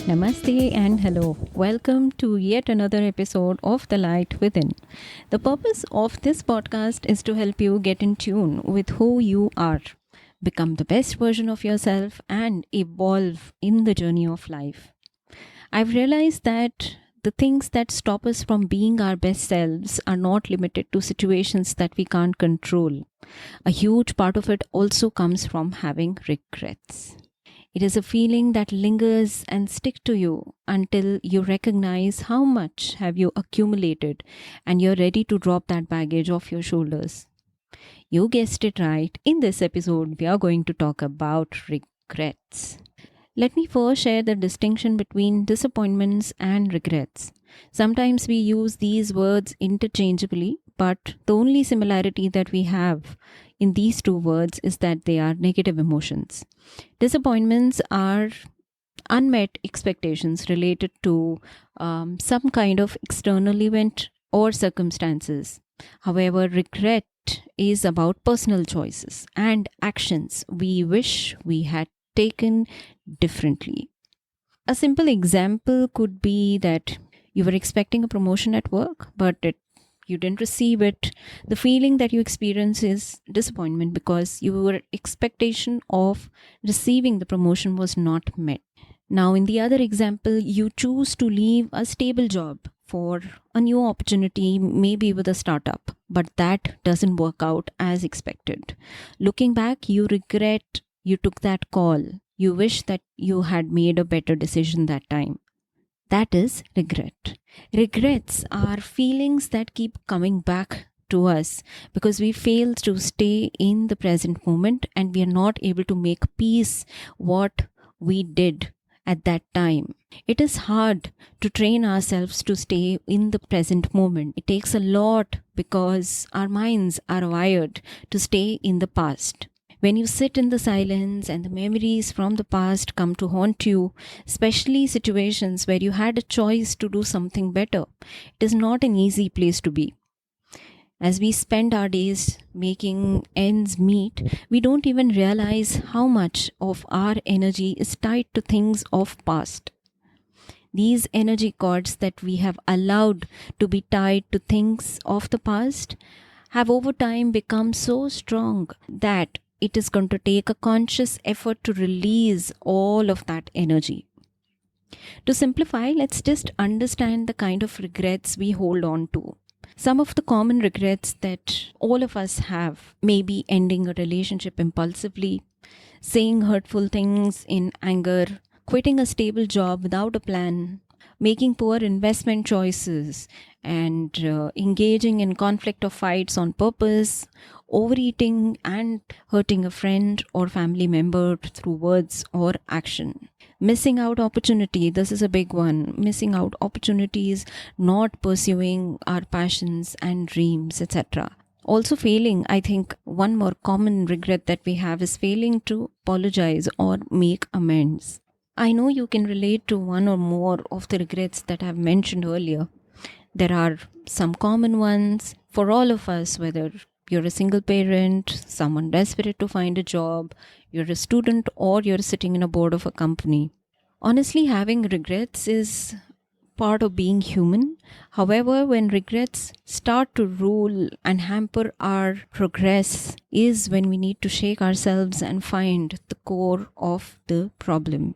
Namaste and hello. Welcome to yet another episode of The Light Within. The purpose of this podcast is to help you get in tune with who you are, become the best version of yourself, and evolve in the journey of life. I've realized that the things that stop us from being our best selves are not limited to situations that we can't control. A huge part of it also comes from having regrets. It is a feeling that lingers and stick to you until you recognize how much have you accumulated and you're ready to drop that baggage off your shoulders. You guessed it right. In this episode, we are going to talk about regrets. Let me first share the distinction between disappointments and regrets. Sometimes we use these words interchangeably, but the only similarity that we have in these two words is that they are negative emotions. Disappointments are unmet expectations related to some kind of external event or circumstances. However, regret is about personal choices and actions we wish we had taken differently. A simple example could be that you were expecting a promotion at work, but you didn't receive it. The feeling that you experience is disappointment because your expectation of receiving the promotion was not met. Now, in the other example, you choose to leave a stable job for a new opportunity, maybe with a startup, but that doesn't work out as expected. Looking back, you regret you took that call. You wish that you had made a better decision that time. That is regret. Regrets are feelings that keep coming back to us because we fail to stay in the present moment and we are not able to make peace what we did at that time. It is hard to train ourselves to stay in the present moment. It takes a lot because our minds are wired to stay in the past. When you sit in the silence and the memories from the past come to haunt you, especially situations where you had a choice to do something better, it is not an easy place to be. As we spend our days making ends meet, we don't even realize how much of our energy is tied to things of past. These energy cords that we have allowed to be tied to things of the past have over time become so strong that it is going to take a conscious effort to release all of that energy. To simplify, let's just understand the kind of regrets we hold on to. Some of the common regrets that all of us have may be ending a relationship impulsively, saying hurtful things in anger, quitting a stable job without a plan, making poor investment choices, and engaging in conflict or fights on purpose, overeating and hurting a friend or family member through words or action. Missing out opportunity, this is a big one. Missing out opportunities, not pursuing our passions and dreams, etc. Also failing, I think one more common regret that we have is failing to apologize or make amends. I know you can relate to one or more of the regrets that I've mentioned earlier. There are some common ones for all of us, whether you're a single parent, someone desperate to find a job, you're a student, or you're sitting in a board of a company. Honestly, having regrets is part of being human. However, when regrets start to rule and hamper our progress is when we need to shake ourselves and find the core of the problem.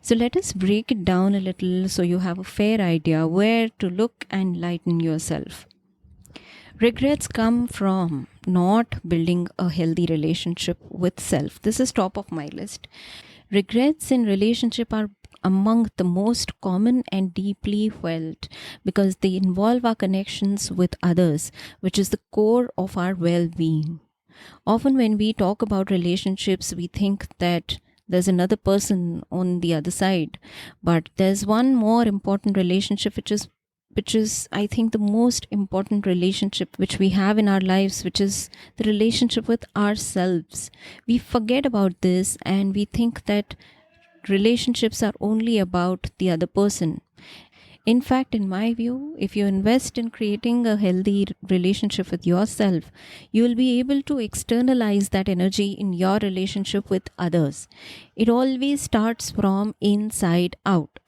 So let us break it down a little so you have a fair idea where to look and lighten yourself. Regrets come from not building a healthy relationship with self. This is top of my list. Regrets in relationship are among the most common and deeply felt because they involve our connections with others, which is the core of our well-being. Often when we talk about relationships, we think that there's another person on the other side, but there's one more important relationship which is which is, I think, the most important relationship which we have in our lives, which is the relationship with ourselves. We forget about this and we think that relationships are only about the other person. In fact, in my view, if you invest in creating a healthy relationship with yourself, you will be able to externalize that energy in your relationship with others. It always starts from inside out.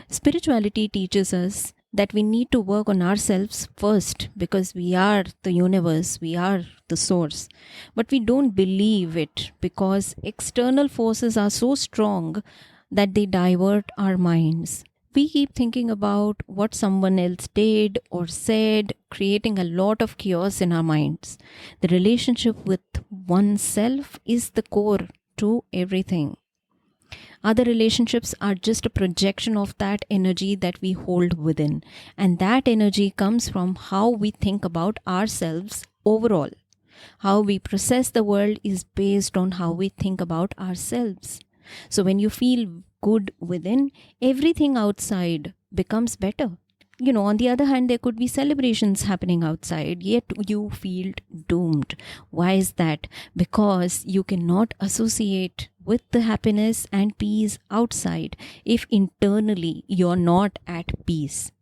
Spirituality teaches us that we need to work on ourselves first because we are the universe, we are the source. But we don't believe it because external forces are so strong that they divert our minds. We keep thinking about what someone else did or said, creating a lot of chaos in our minds. The relationship with oneself is the core to everything. Other relationships are just a projection of that energy that we hold within. And that energy comes from how we think about ourselves overall. How we process the world is based on how we think about ourselves. So when you feel good within, everything outside becomes better. On the other hand, there could be celebrations happening outside, yet you feel doomed. Why is that? Because you cannot associate with the happiness and peace outside if internally you're not at peace.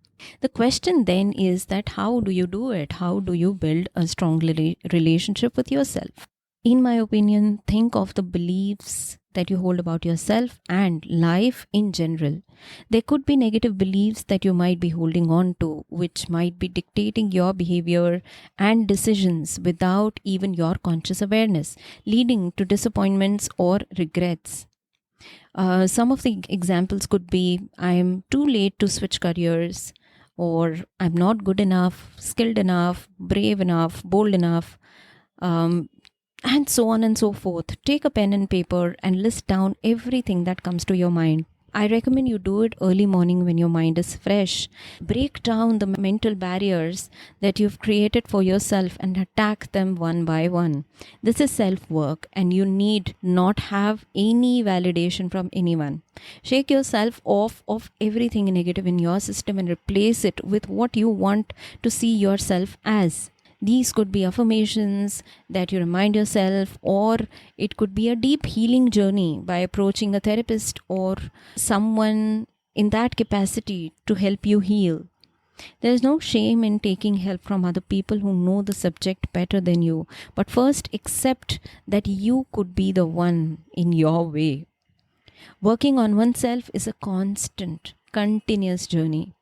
The question then is that how do you do it? How do you build a strong relationship with yourself? In my opinion, think of the beliefs that you hold about yourself and life in general. There could be negative beliefs that you might be holding on to, which might be dictating your behavior and decisions without even your conscious awareness, leading to disappointments or regrets. Some of the examples could be I am too late to switch careers, or I'm not good enough, skilled enough, brave enough, bold enough. And so on and so forth. Take a pen and paper and list down everything that comes to your mind. I recommend you do it early morning when your mind is fresh. Break down the mental barriers that you've created for yourself and attack them one by one. This is self-work and you need not have any validation from anyone. Shake yourself off of everything negative in your system and replace it with what you want to see yourself as. These could be affirmations that you remind yourself, or it could be a deep healing journey by approaching a therapist or someone in that capacity to help you heal. There is no shame in taking help from other people who know the subject better than you, but first accept that you could be the one in your way. Working on oneself is a constant, continuous journey.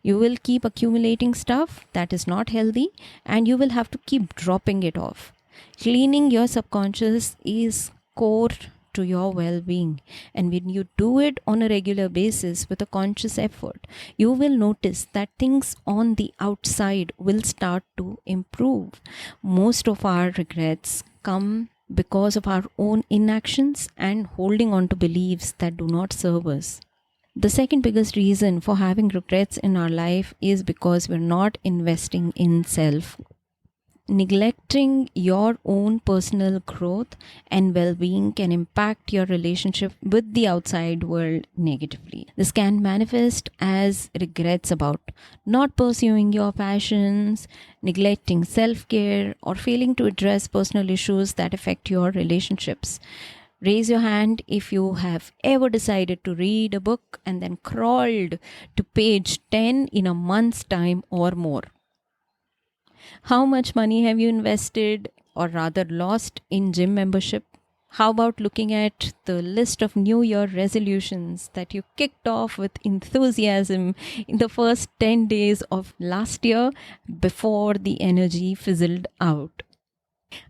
You will keep accumulating stuff that is not healthy and you will have to keep dropping it off. Cleaning your subconscious is core to your well-being, and when you do it on a regular basis with a conscious effort, you will notice that things on the outside will start to improve. Most of our regrets come because of our own inactions and holding on to beliefs that do not serve us. The second biggest reason for having regrets in our life is because we're not investing in self. Neglecting your own personal growth and well-being can impact your relationship with the outside world negatively. This can manifest as regrets about not pursuing your passions, neglecting self-care, or failing to address personal issues that affect your relationships. Raise your hand if you have ever decided to read a book and then crawled to page 10 in a month's time or more. How much money have you invested or rather lost in gym membership? How about looking at the list of New Year resolutions that you kicked off with enthusiasm in the first 10 days of last year before the energy fizzled out?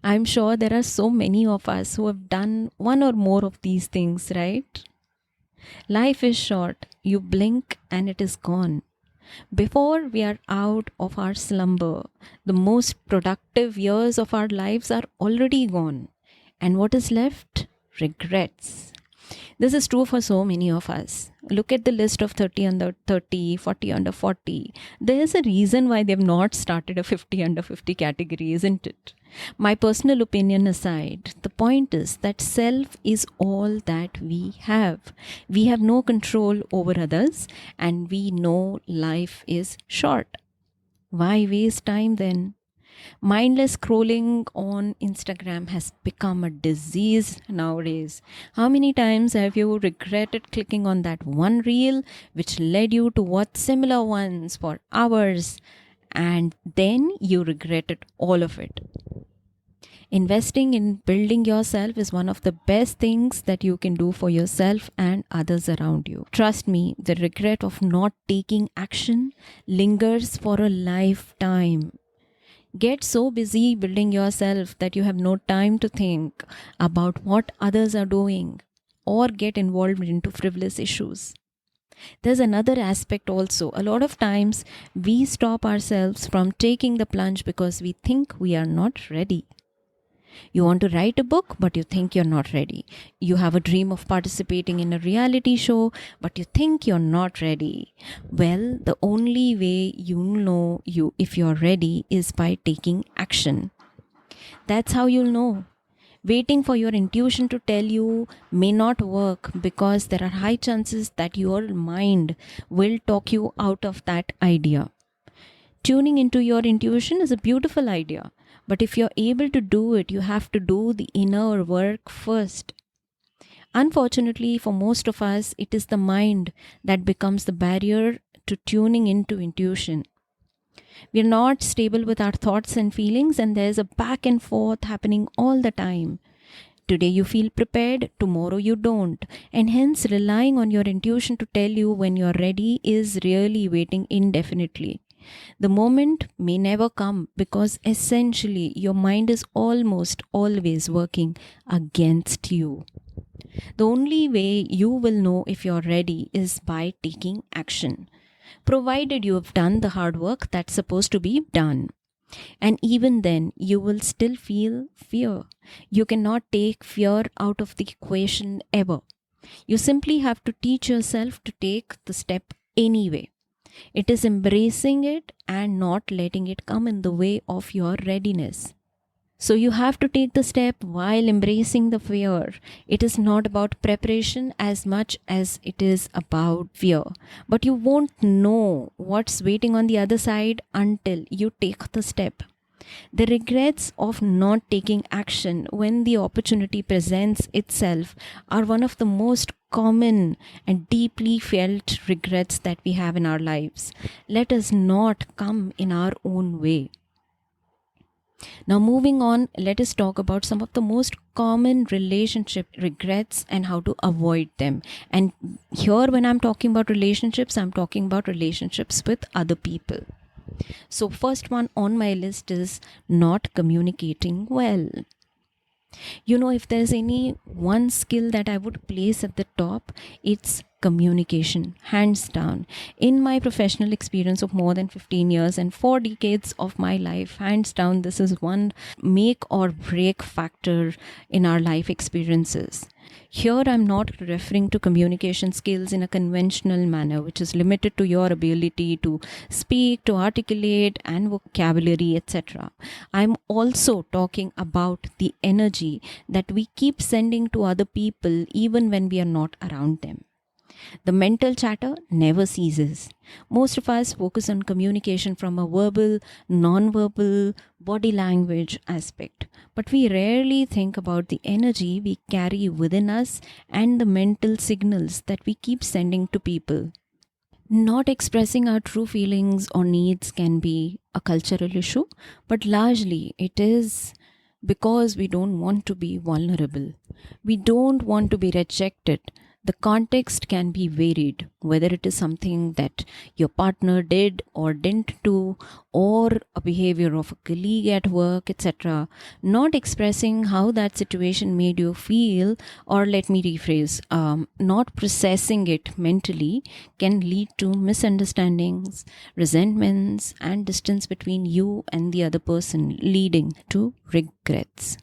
I'm sure there are so many of us who have done one or more of these things, right? Life is short. You blink and it is gone. Before we are out of our slumber, the most productive years of our lives are already gone. And what is left? Regrets. This is true for so many of us. Look at the list of 30 under 30, 40 under 40. There's a reason why they've not started a 50 under 50 category, isn't it? My personal opinion aside, the point is that self is all that we have. We have no control over others, and we know life is short. Why waste time then? Mindless scrolling on Instagram has become a disease nowadays. How many times have you regretted clicking on that one reel which led you to watch similar ones for hours, and then you regretted all of it? Investing in building yourself is one of the best things that you can do for yourself and others around you. Trust me, the regret of not taking action lingers for a lifetime. Get so busy building yourself that you have no time to think about what others are doing or get involved into frivolous issues. There's another aspect also. A lot of times we stop ourselves from taking the plunge because we think we are not ready. You want to write a book, but you think you're not ready. You have a dream of participating in a reality show, but you think you're not ready. Well, the only way you'll know if you're ready is by taking action. That's how you'll know. Waiting for your intuition to tell you may not work because there are high chances that your mind will talk you out of that idea. Tuning into your intuition is a beautiful idea. But if you're able to do it, you have to do the inner work first. Unfortunately, for most of us, it is the mind that becomes the barrier to tuning into intuition. We're not stable with our thoughts and feelings, and there's a back and forth happening all the time. Today you feel prepared, tomorrow you don't. And hence, relying on your intuition to tell you when you're ready is really waiting indefinitely. The moment may never come because essentially your mind is almost always working against you. The only way you will know if you're ready is by taking action, provided you have done the hard work that's supposed to be done. And even then, you will still feel fear. You cannot take fear out of the equation ever. You simply have to teach yourself to take the step anyway. It is embracing it and not letting it come in the way of your readiness. So you have to take the step while embracing the fear. It is not about preparation as much as it is about fear. But you won't know what's waiting on the other side until you take the step. The regrets of not taking action when the opportunity presents itself are one of the most common and deeply felt regrets that we have in our lives. Let us not come in our own way. Now, moving on, let us talk about some of the most common relationship regrets and how to avoid them. And here, when I'm talking about relationships, I'm talking about relationships with other people. So, first one on my list is not communicating well. If there's any one skill that I would place at the top, it's communication, hands down. In my professional experience of more than 15 years and 4 decades of my life, hands down, this is one make or break factor in our life experiences. Here, I'm not referring to communication skills in a conventional manner, which is limited to your ability to speak, to articulate, and vocabulary, etc. I'm also talking about the energy that we keep sending to other people even when we are not around them. The mental chatter never ceases. Most of us focus on communication from a verbal, non-verbal, body language aspect. But we rarely think about the energy we carry within us and the mental signals that we keep sending to people. Not expressing our true feelings or needs can be a cultural issue, but largely it is because we don't want to be vulnerable. We don't want to be rejected. The context can be varied, whether it is something that your partner did or didn't do, or a behavior of a colleague at work, etc. Not expressing how that situation made you feel, or let me rephrase, not processing it mentally can lead to misunderstandings, resentments, and distance between you and the other person, leading to regrets.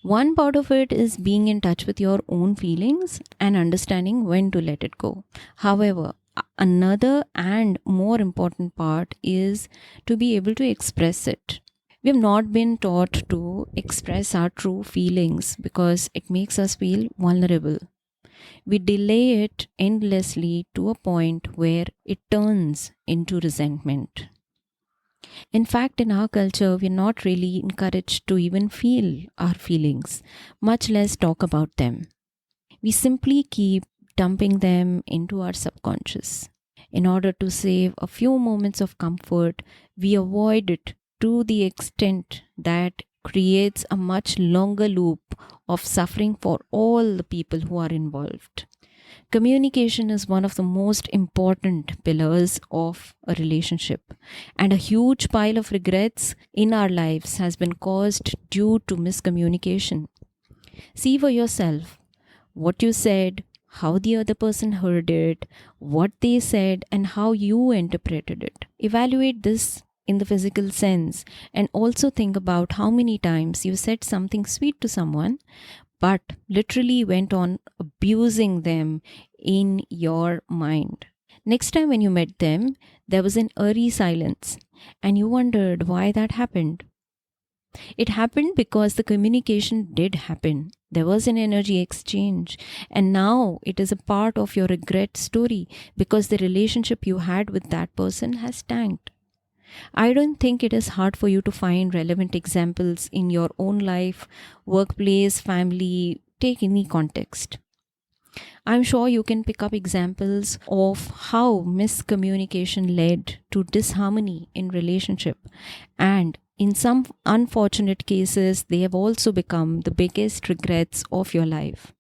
One part of it is being in touch with your own feelings and understanding when to let it go. However, another and more important part is to be able to express it. We have not been taught to express our true feelings because it makes us feel vulnerable. We delay it endlessly to a point where it turns into resentment. In fact, in our culture, we're not really encouraged to even feel our feelings, much less talk about them. We simply keep dumping them into our subconscious. In order to save a few moments of comfort, we avoid it to the extent that creates a much longer loop of suffering for all the people who are involved. Communication is one of the most important pillars of a relationship, and a huge pile of regrets in our lives has been caused due to miscommunication. See for yourself what you said, how the other person heard it, what they said, and how you interpreted it. Evaluate this in the physical sense, and also think about how many times you said something sweet to someone but literally went on abusing them in your mind. Next time when you met them, there was an eerie silence, and you wondered why that happened. It happened because the communication did happen. There was an energy exchange, and now it is a part of your regret story because the relationship you had with that person has tanked. I don't think it is hard for you to find relevant examples in your own life, workplace, family, take any context. I'm sure you can pick up examples of how miscommunication led to disharmony in relationship, and in some unfortunate cases they have also become the biggest regrets of your life.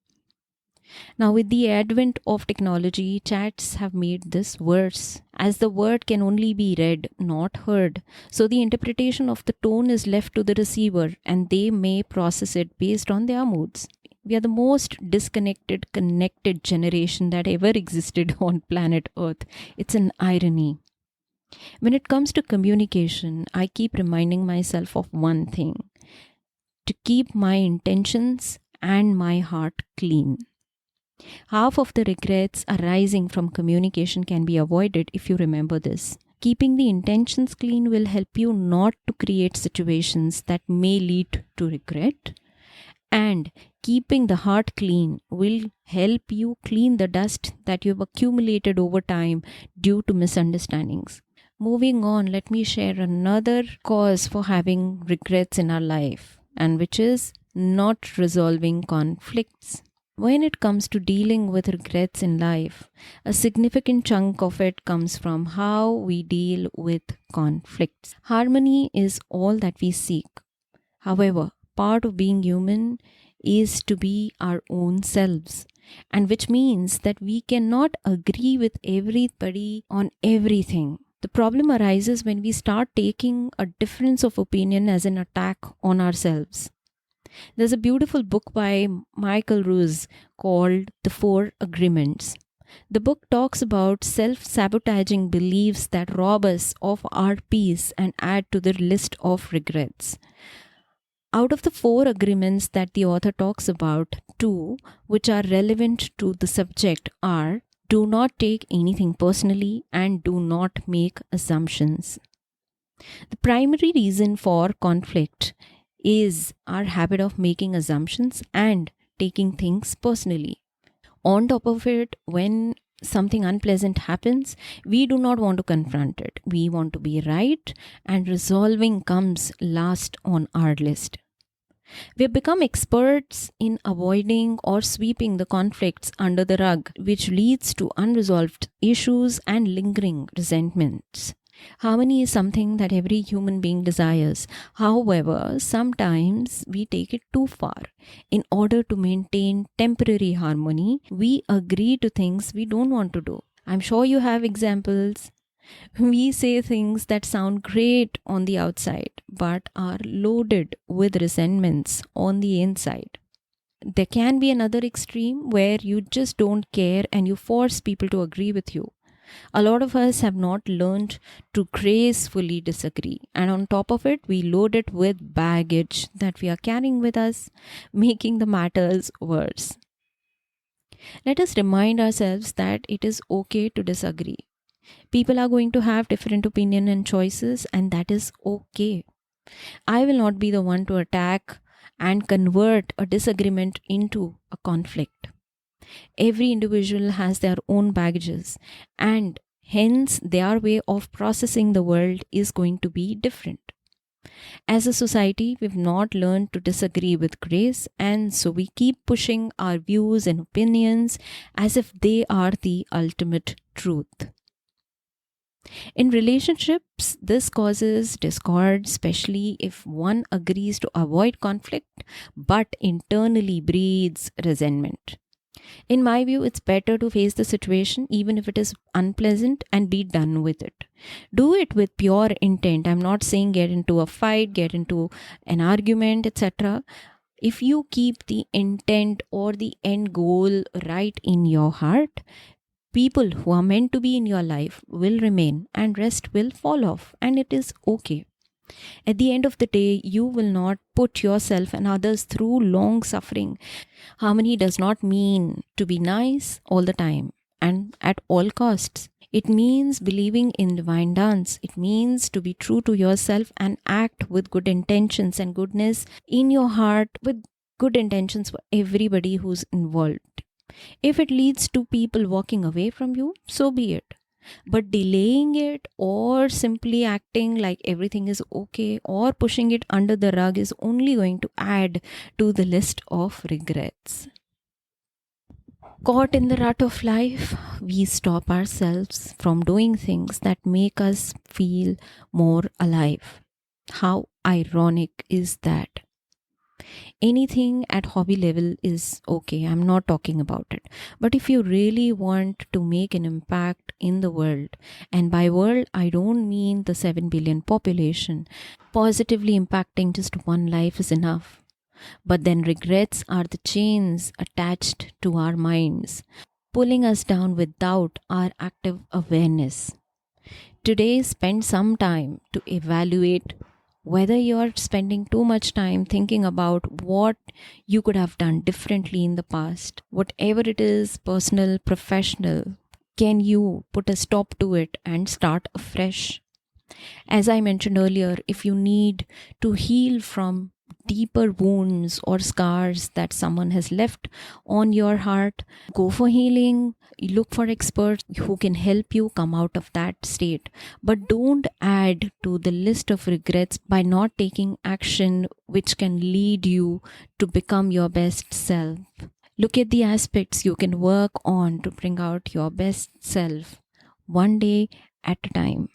Now, with the advent of technology, chats have made this worse, as the word can only be read, not heard. So, the interpretation of the tone is left to the receiver, and they may process it based on their moods. We are the most disconnected, connected generation that ever existed on planet Earth. It's an irony. When it comes to communication, I keep reminding myself of one thing: to keep my intentions and my heart clean. Half of the regrets arising from communication can be avoided if you remember this. Keeping the intentions clean will help you not to create situations that may lead to regret, and keeping the heart clean will help you clean the dust that you've accumulated over time due to misunderstandings. Moving on, let me share another cause for having regrets in our life, and which is not resolving conflicts. When it comes to dealing with regrets in life, a significant chunk of it comes from how we deal with conflicts. Harmony is all that we seek. However, part of being human is to be our own selves, and which means that we cannot agree with everybody on everything. The problem arises when we start taking a difference of opinion as an attack on ourselves. There's a beautiful book by Michael Ruse called The Four Agreements. The book talks about self sabotaging beliefs that rob us of our peace and add to the list of regrets. Out of the four agreements that the author talks about, two which are relevant to the subject are: do not take anything personally and do not make assumptions. The primary reason for conflict is our habit of making assumptions and taking things personally. On top of it, when something unpleasant happens, we do not want to confront it. We want to be right, and resolving comes last on our list. We have become experts in avoiding or sweeping the conflicts under the rug, which leads to unresolved issues and lingering resentments. Harmony is something that every human being desires. However, sometimes we take it too far. In order to maintain temporary harmony, we agree to things we don't want to do. I'm sure you have examples. We say things that sound great on the outside but are loaded with resentments on the inside. There can be another extreme where you just don't care and you force people to agree with you. A lot of us have not learned to gracefully disagree, and on top of it, we load it with baggage that we are carrying with us, making the matters worse. Let us remind ourselves that it is okay to disagree. People are going to have different opinion and choices, and that is okay. I will not be the one to attack and convert a disagreement into a conflict. Every individual has their own baggages, and hence their way of processing the world is going to be different. As a society, we've not learned to disagree with grace, and so we keep pushing our views and opinions as if they are the ultimate truth. In relationships, this causes discord, especially if one agrees to avoid conflict but internally breeds resentment. In my view, it's better to face the situation even if it is unpleasant and be done with it. Do it with pure intent. I'm not saying get into a fight, get into an argument, etc. If you keep the intent or the end goal right in your heart, people who are meant to be in your life will remain and rest will fall off, and it is okay. At the end of the day, you will not put yourself and others through long suffering. Harmony does not mean to be nice all the time and at all costs. It means believing in divine dance. It means to be true to yourself and act with good intentions and goodness in your heart, with good intentions for everybody who's involved. If it leads to people walking away from you, so be it. But delaying it or simply acting like everything is okay or pushing it under the rug is only going to add to the list of regrets. Caught in the rut of life, we stop ourselves from doing things that make us feel more alive. How ironic is that? Anything at hobby level is okay. I'm not talking about it. But if you really want to make an impact in the world, and by world, I don't mean the 7 billion population, positively impacting just one life is enough. But then regrets are the chains attached to our minds, pulling us down without our active awareness. Today, spend some time to evaluate whether you're spending too much time thinking about what you could have done differently in the past. Whatever it is, personal, professional, can you put a stop to it and start afresh? As I mentioned earlier, if you need to heal from deeper wounds or scars that someone has left on your heart, go for healing. Look for experts who can help you come out of that state. But don't add to the list of regrets by not taking action which can lead you to become your best self. Look at the aspects you can work on to bring out your best self, one day at a time.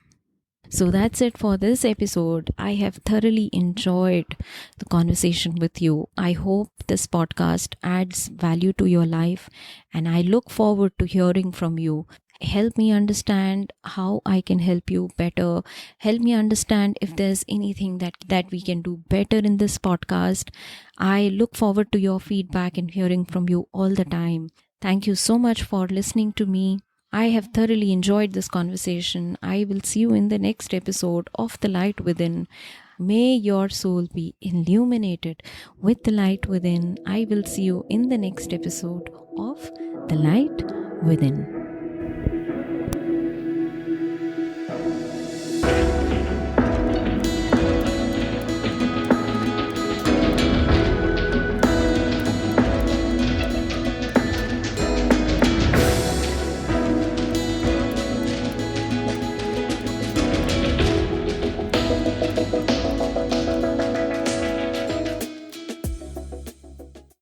So that's it for this episode. I have thoroughly enjoyed the conversation with you. I hope this podcast adds value to your life, and I look forward to hearing from you. Help me understand how I can help you better. Help me understand if there's anything that we can do better in this podcast. I look forward to your feedback and hearing from you all the time. Thank you so much for listening to me. I have thoroughly enjoyed this conversation. I will see you in the next episode of The Light Within. May your soul be illuminated with the light within. I will see you in the next episode of The Light Within.